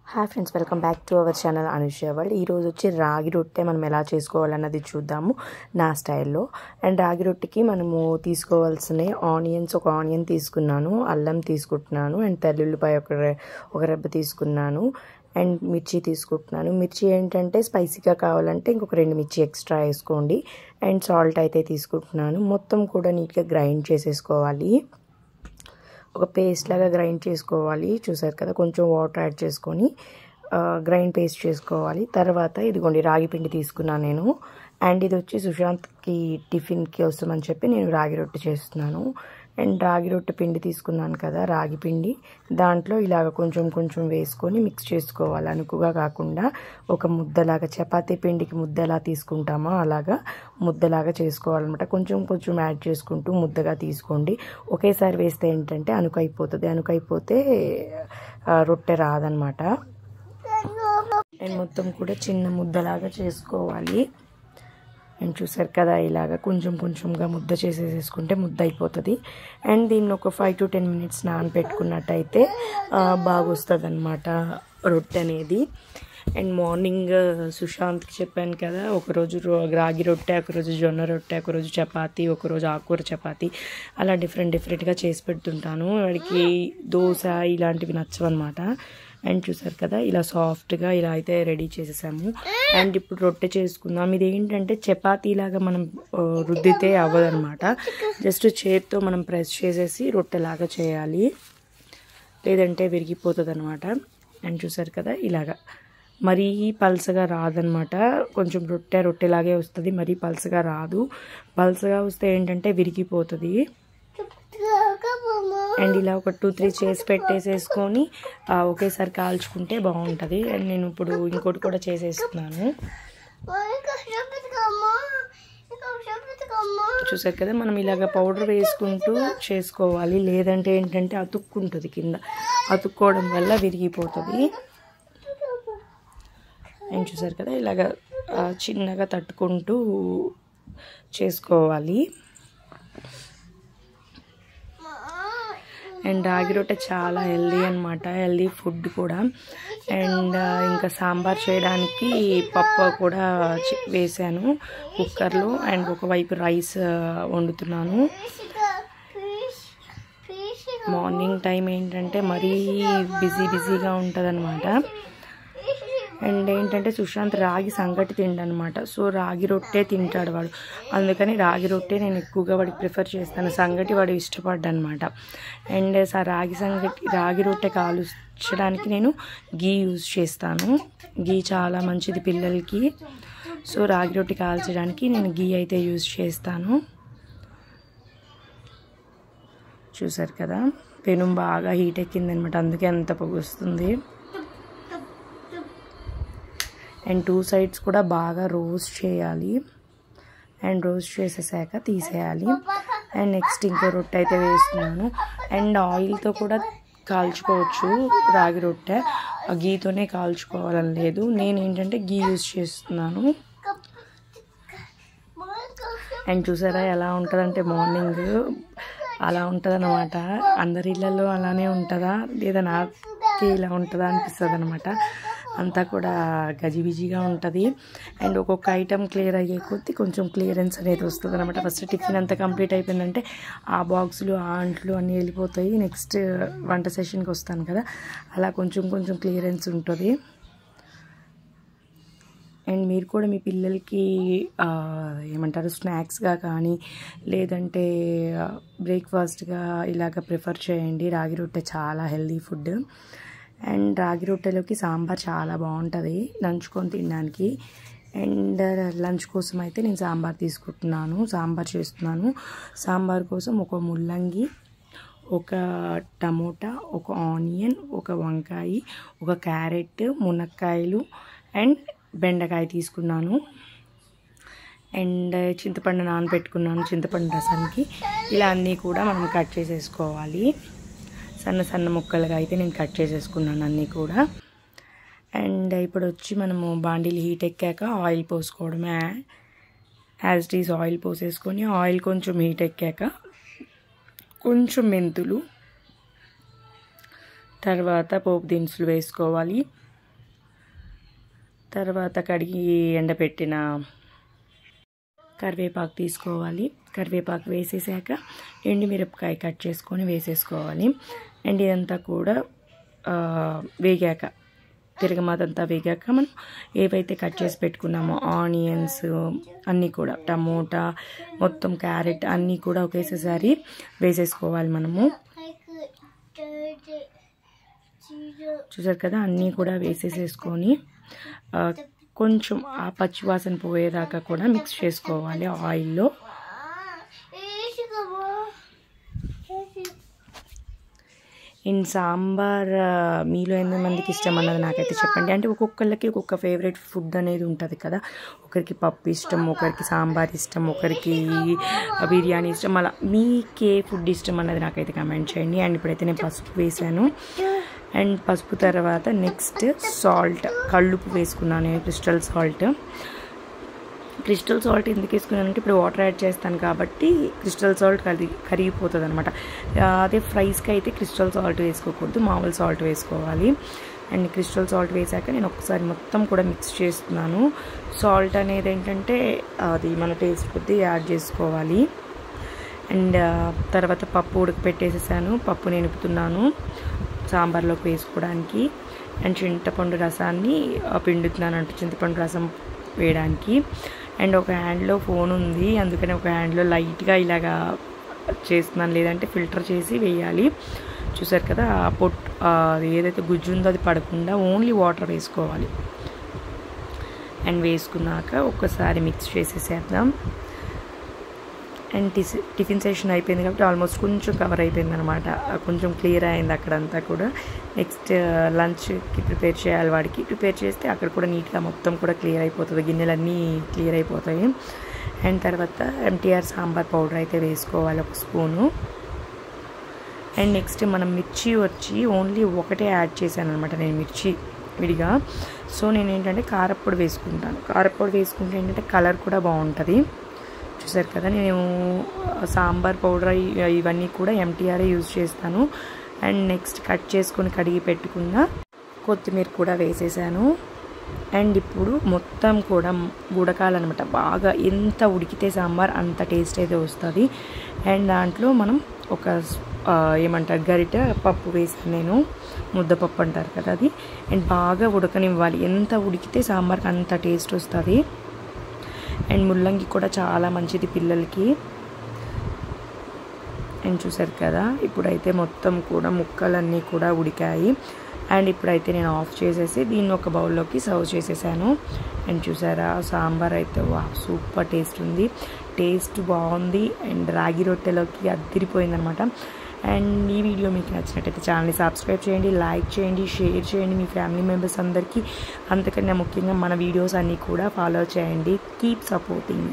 Hi friends, welcome back to our channel Anusha world. ఈరోజు వచ్చి రాగి రొట్టె మనం ఎలా చేసుకోవాలన్నది చూద్దాము నా స్టైల్లో. అండ్ రాగి రొట్టెకి మనము తీసుకోవాల్సిన ఆనియన్స్, ఒక ఆనియన్ తీసుకున్నాను, అల్లం తీసుకుంటున్నాను, అండ్ తెల్లుల్లిపాయ ఒక రెబ్బ తీసుకున్నాను, అండ్ మిర్చి తీసుకుంటున్నాను. మిర్చి ఏంటంటే స్పైసీగా కావాలంటే ఇంకొక 2 మిర్చి ఎక్స్ట్రా వేసుకోండి. అండ్ సాల్ట్ అయితే తీసుకుంటున్నాను. మొత్తం కూడా నీట్గా గ్రైండ్ చేసేసుకోవాలి, ఒక పేస్ట్ లాగా గ్రైండ్ చేసుకోవాలి. చూసారు కదా, కొంచెం వాటర్ యాడ్ చేసుకొని గ్రైండ్ పేస్ట్ చేసుకోవాలి. తర్వాత ఇదిగోండి రాగి పిండి తీసుకున్నాను నేను. అండ్ ఇది వచ్చి సుశాంత్కి టిఫిన్కి వస్తామని చెప్పి నేను రాగి రొట్టె చేస్తున్నాను. అండ్ రాగి రొట్టె పిండి తీసుకున్నాను కదా, రాగి పిండి, దాంట్లో ఇలాగ కొంచెం కొంచెం వేసుకొని మిక్స్ చేసుకోవాలి. అనుకుగా కాకుండా ఒక ముద్దలాగా, చపాతీ పిండికి ముద్దలా తీసుకుంటామో అలాగా ముద్దలాగా చేసుకోవాలన్నమాట. కొంచెం కొంచెం యాడ్ చేసుకుంటూ ముద్దగా తీసుకోండి. ఒకేసారి వేస్తే ఏంటంటే అనుకైపోతుంది, అనుకైపోతే రొట్టె రాదనమాట. అండ్ మొత్తం కూడా చిన్న ముద్దలాగా చేసుకోవాలి. అండ్ చూసారు కదా, ఇలాగ కొంచెం కొంచెంగా ముద్ద చేసేసుకుంటే ముద్ద అయిపోతుంది. అండ్ దీన్ని ఒక 5 to 10 minutes నానబెట్టుకున్నట్టయితే బాగా వస్తుంది అనమాట రొట్టె అనేది. అండ్ మార్నింగ్ సుశాంత్కి చెప్పాను కదా, ఒకరోజు రాగి రొట్టె, ఒకరోజు జొన్న రొట్టె, ఒకరోజు చపాతీ, ఒకరోజు ఆకుకూర చపాతీ, అలా డిఫరెంట్గా చేసి పెడుతుంటాను. వాడికి దోశ ఇలాంటివి నచ్చవన్నమాట. అండ్ చూసారు కదా, ఇలా సాఫ్ట్గా ఇలా అయితే రెడీ చేసేసాము. అండ్ ఇప్పుడు రొట్టె చేసుకుందాం. ఇది ఏంటంటే చపాతీలాగా మనం రుద్దితే అవ్వదన్నమాట. జస్ట్ చేతితో మనం ప్రెస్ చేసేసి రొట్టెలాగా చేయాలి, లేదంటే విరిగిపోతుంది అనమాట. అండ్ చూసారు కదా, ఇలాగా మరీ పల్సగా రాదనమాట. కొంచెం రొట్టెలాగే వస్తుంది, మరీ పల్సగా రాదు. పల్సగా వస్తే ఏంటంటే విరిగిపోతుంది. అండ్ ఇలా ఒక 2-3 చేసి పెట్టేసేసుకొని ఒకేసారి కాల్చుకుంటే బాగుంటుంది. అండ్ నేను ఇప్పుడు ఇంకోటి కూడా చేసేస్తున్నాను. చూసారు కదా, మనం ఇలాగ పౌడర్ వేసుకుంటూ చేసుకోవాలి, లేదంటే ఏంటంటే అతుక్కుంటుంది కింద. అతుక్కోవడం వల్ల విరిగిపోతుంది. అండ్ చూసారు కదా, ఇలాగ చిన్నగా తట్టుకుంటూ చేసుకోవాలి. అండ్ రాగి రొట్టె చాలా హెల్దీ అనమాట, హెల్దీ ఫుడ్ కూడా. అండ్ ఇంకా సాంబార్ చేయడానికి పప్పు కూడా వేసాను కుక్కర్లో. అండ్ ఒకవైపు రైస్ వండుతున్నాను. మార్నింగ్ టైం ఏంటంటే మరీ బిజీగా ఉంటుంది అనమాట. అండ్ ఏంటంటే సుశాంత్ రాగి సంగటి తిండనమాట. సో రాగి రొట్టె తింటాడు వాడు, అందుకని రాగి రొట్టె నేను ఎక్కువగా వాడికి ప్రిఫర్ చేస్తాను. సంగటి వాడు ఇష్టపడ్డనమాట. అండ్ రాగి రొట్టె కాల్చడానికి నేను గీ యూజ్ చేస్తాను. గీ చాలా మంచిది పిల్లలకి. సో రాగి రొట్టె కాల్చడానికి నేను గీ అయితే యూజ్ చేస్తాను. చూసారు కదా, పెనం బాగా హీట్ ఎక్కిందనమాట, అందుకే అంత పొగొస్తుంది. అండ్ 2 sides కూడా బాగా రోస్ట్ చేయాలి. అండ్ రోస్ట్ చేసేసాక తీసేయాలి. అండ్ నెక్స్ట్ ఇంకో రొట్టె అయితే వేస్తున్నాను. అండ్ ఆయిల్తో కూడా కాల్చుకోవచ్చు రాగి రొట్టె, గీతోనే కాల్చుకోవాలని లేదు. నేను ఏంటంటే గీ యూజ్ చేస్తున్నాను. అండ్ చూసారా ఎలా ఉంటుందంటే మార్నింగ్ అలా ఉంటుంది అనమాట. అందరి ఇళ్ళల్లో అలానే ఉంటుందా లేదా నాకే ఇలా ఉంటుందా అనిపిస్తుంది అనమాట. అంతా కూడా గజిబిజిగా ఉంటుంది. అండ్ ఒక్కొక్క ఐటెం క్లియర్ అయ్యే కొద్దీ కొంచెం క్లియరెన్స్ అనేది వస్తుంది అనమాట. ఫస్ట్ టిఫిన్ అంతా కంప్లీట్ అయిపోయిందంటే ఆ బాక్సులు, ఆ అంట్లు అన్నీ వెళ్ళిపోతాయి. నెక్స్ట్ వంట సెషన్కి వస్తాను కదా, అలా కొంచెం కొంచెం క్లియరెన్స్ ఉంటుంది. అండ్ మీరు కూడా మీ పిల్లలకి ఏమంటారు స్నాక్స్గా కానీ లేదంటే బ్రేక్ఫాస్ట్గా ఇలాగ ప్రిఫర్ చేయండి. రాగి రొట్టె చాలా హెల్దీ ఫుడ్. అండ్ రాగి రొట్టెలోకి సాంబార్ చాలా బాగుంటుంది నంచుకొని తినడానికి. అండ్ లంచ్ కోసం అయితే నేను సాంబార్ తీసుకుంటున్నాను, సాంబార్ చేస్తున్నాను. సాంబార్ కోసం ఒక ముల్లంగి, ఒక టమోటా, ఒక ఆనియన్, ఒక వంకాయ, ఒక క్యారెట్, మునక్కాయలు అండ్ బెండకాయ తీసుకున్నాను. అండ్ చింతపండు నానబెట్టుకున్నాను చింతపండు రసానికి. ఇలా అన్నీ కూడా మనం కట్ చేసేసుకోవాలి. సన్న సన్న ముక్కలుగా అయితే నేను కట్ చేసేసుకున్నాను అన్నీ కూడా. అండ్ ఇప్పుడు వచ్చి మనము బాండీలు హీట్ ఎక్కాక ఆయిల్ పోసుకోవడమే. యాజ్ ఇట్ ఈజ్ ఆయిల్ పోసేసుకొని ఆయిల్ కొంచెం హీట్ ఎక్కాక కొంచెం మెంతులు, తర్వాత పోపు దినుసులు వేసుకోవాలి. తర్వాత కడిగి ఎండబెట్టిన కరివేపాకు తీసుకోవాలి. కరివేపాకు వేసేసాక ఎండుమిరపకాయ కట్ చేసుకొని వేసేసుకోవాలి. అండ్ ఇదంతా కూడా వేగాక తిరగమాతంతా వేగాక మనం ఏవైతే కట్ చేసి పెట్టుకున్నామో ఆనియన్స్ అన్నీ కూడా, టమోటా మొత్తం క్యారెట్ అన్నీ కూడా ఒకేసారి వేసేసుకోవాలి. మనము చూసారు కదా, అన్నీ కూడా వేసేసేసుకొని కొంచెం ఆ పచ్చివాసన పోయేదాకా కూడా మిక్స్ చేసుకోవాలి ఆయిల్లో. అండ్ సాంబార్ మీలో ఎంతమందికి ఇష్టం అన్నది నాకైతే చెప్పండి. అంటే ఒక్కొక్కరికి ఒక్కొక్క ఫేవరెట్ ఫుడ్ అనేది ఉంటుంది కదా. ఒకరికి పప్పు ఇష్టం, ఒకరికి సాంబార్ ఇష్టం, ఒకరికి బిర్యానీ ఇష్టం. అలా మీకే ఫుడ్ ఇష్టం అన్నది నాకైతే కమెంట్ చేయండి. అండ్ ఇప్పుడైతే నేను పసుపు వేసాను. అండ్ పసుపు తర్వాత నెక్స్ట్ సాల్ట్, కళ్ళుప్పు వేసుకున్నాను నేను, క్రిస్టల్ సాల్ట్ ఎందుకు వేసుకున్నానంటే ఇప్పుడు వాటర్ యాడ్ చేస్తాను కాబట్టి క్రిస్టల్ సాల్ట్ కరిగిపోతుంది అనమాట. అదే ఫ్రైస్కి అయితే క్రిస్టల్ సాల్ట్ వేసుకోకూడదు, మామూలు సాల్ట్ వేసుకోవాలి. అండ్ క్రిస్టల్ సాల్ట్ వేసాక నేను ఒకసారి మొత్తం కూడా మిక్స్ చేస్తున్నాను. సాల్ట్ అనేది ఏంటంటే అది మన టేస్ట్ కొద్దీ యాడ్ చేసుకోవాలి. అండ్ తర్వాత పప్పు ఉడకపెట్టేసేసాను, పప్పు నింపుతున్నాను సాంబార్లోకి వేసుకోవడానికి. అండ్ చింతపండు రసాన్ని పిండుతున్నాను, అంటే చింతపండు రసం వేయడానికి. అండ్ ఒక హ్యాండ్లో ఫోన్ ఉంది, అందుకని ఒక హ్యాండ్లో లైట్గా ఇలాగా చేస్తున్నాను, లేదంటే ఫిల్టర్ చేసి వేయాలి. చూసారు కదా, ఏదైతే గుజ్జు ఉందో అది పడకుండా ఓన్లీ వాటర్ వేసుకోవాలి. అండ్ వేసుకున్నాక ఒక్కసారి మిక్స్ చేసేసేద్దాం. అండ్ టిఫిన్ సెషన్ అయిపోయింది కాబట్టి ఆల్మోస్ట్ కొంచెం కవర్ అయిపోయింది అనమాట, కొంచెం క్లియర్ అయింది అక్కడంతా కూడా. నెక్స్ట్ లంచ్కి ప్రిపేర్ చేయాలి, వాడికి ప్రిపేర్ చేస్తే అక్కడ కూడా నీట్గా మొత్తం కూడా క్లియర్ అయిపోతుంది, గిన్నెలన్నీ క్లియర్ అయిపోతాయి. అండ్ తర్వాత ఎంటీఆర్ సాంబార్ పౌడర్ అయితే వేసుకోవాలి, ఒక స్పూను. అండ్ నెక్స్ట్ మనం మిర్చి వచ్చి ఓన్లీ ఒకటే యాడ్ చేశాను అనమాట నేను, మిర్చి విడిగా. సో నేను ఏంటంటే కారప్పొడి వేసుకుంటాను, కారప్పొడి వేసుకుంటే ఏంటంటే కలర్ కూడా బాగుంటుంది. చూసారు కదా, నేను సాంబార్ పౌడర్ ఇవన్నీ కూడా ఎంటీఆర్ యూజ్ చేస్తాను. అండ్ నెక్స్ట్ కట్ చేసుకొని కడిగి పెట్టుకున్న కొత్తిమీర కూడా వేసేసాను. అండ్ ఇప్పుడు మొత్తం కూడా ఉడకాలన్నమాట, బాగా ఎంత ఉడికితే సాంబార్ అంత టేస్ట్ అయితే వస్తుంది. అండ్ దాంట్లో మనం ఒక ఏమంటారు గరిట పప్పు వేసాను నేను, ముద్దపప్పు అంటారు కదా అది. అండ్ బాగా ఉడకనివ్వాలి, ఎంత ఉడికితే సాంబార్కి అంత టేస్ట్ వస్తుంది. అండ్ ముల్లంగి కూడా చాలా మంచిది పిల్లలకి. అండ్ చూసారు కదా, ఇప్పుడైతే మొత్తం కూడా ముక్కలన్నీ కూడా ఉడికాయి. అండ్ ఇప్పుడైతే నేను ఆఫ్ చేసేసి దీన్ని ఒక బౌల్లోకి సర్వ్ చేసేసాను. అండ్ చూసారా, సాంబార్ అయితే సూపర్ టేస్ట్ ఉంది, టేస్ట్ బాగుంది. అండ్ రాగి రొట్టెలోకి అదిరిపోయింది అనమాట. అండ్ ఈ వీడియో మీకు నచ్చినట్టయితే ఛానల్ని సబ్స్క్రైబ్ చేయండి, లైక్ చేయండి, షేర్ చేయండి మీ ఫ్యామిలీ మెంబర్స్ అందరికీ. అంతకన్నా ముఖ్యంగా మన వీడియోస్ అన్నీ కూడా ఫాలో చేయండి. Keep supporting.